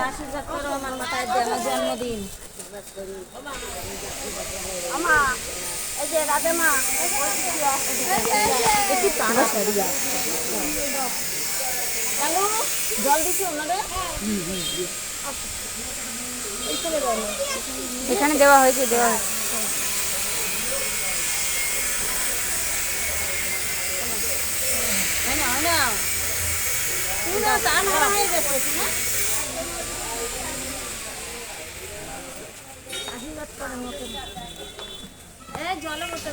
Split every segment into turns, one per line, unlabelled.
আশীর্বাদ করো আমার মাথায় দিয়ে আমার জন্মদিন। এই যে রাধে মা একটু তাড়াতাড়ি জল দিচ্ছি ওনাদের
এখানে দেওয়া হয়েছে দেওয়া হয়েছে।
হয়ে গেছে না আশীর্বাদ করার মতো জলের মতো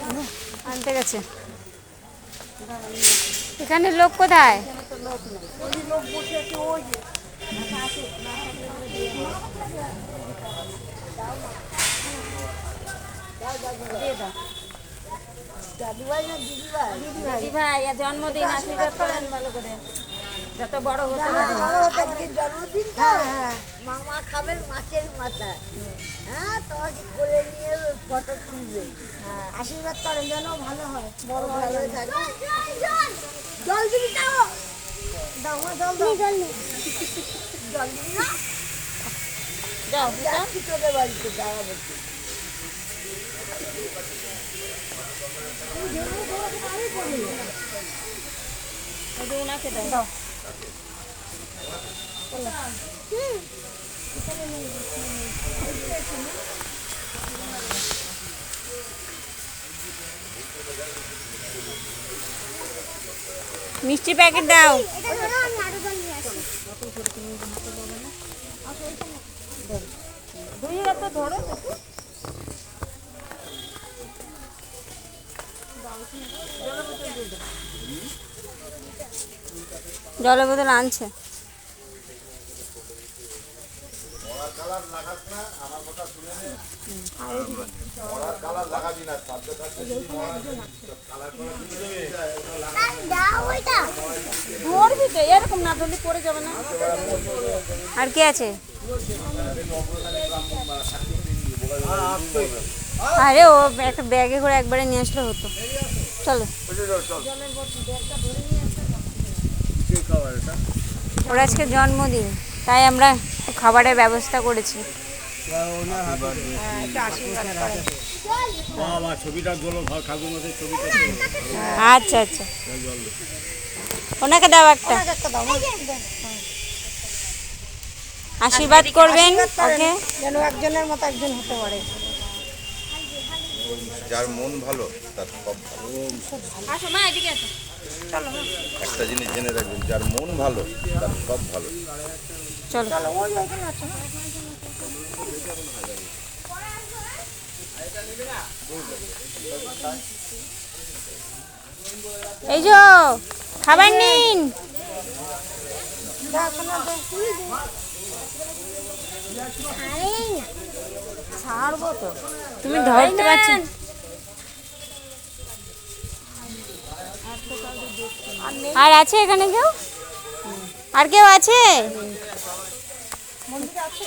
আনতে গেছে। এখানে লোক কোথায়?
লোক বসে আছে ওই যে দিদি ভাই জন্মদিন আশীর্বাদ করেন ভালো করে যত বড় হতে
জন্মদিন তো মামা খাবেন মাছের মাথা। হ্যাঁ তোমাকে করে নিয়ে ফটো তুলবে।
আশীর্বাদ করেন যেন ভালো হয় বড়
ভালো থাকে। জল দিবি তাও
দাও জল দাও
জল দিবি না
যাও
যাচ্ছি তোদের বাড়িতে যাওয়া বলছি।
ওনাকে দাও
মিষ্টি প্যাকেট দাও।
ধুয়ে তো ধরো
জলের বোতল আনছে।
ধরবি তো এরকম না ধরলে পড়ে যাবে না।
আর কে আছে? আরে ও একটা ব্যাগে করে একবারে নিয়ে আসলে হতো। চলো ওর আজকে জন্মদিন তাই আমরা খাবারের ব্যবস্থা করেছি। আচ্ছা আচ্ছা ওনাকে দাও একটা আশীর্বাদ করবেন ওকে
যেন একজনের মতো একজন হতে পারে।
যার মন ভালো তার সব ভালো।
আসো মা এদিকে আসো চলো
একটা জিনিস জেনে রাখবেন, যার মন ভালো তার সব ভালো।
চলো
চলো ওই ওইখানে আছো
এই যে খাবার নিন।
ছাড়বো তো
তুমি ধরতে পারছো? আর আছে এখানে কেউ? আর কেউ আছে?
মন্দিরে আছে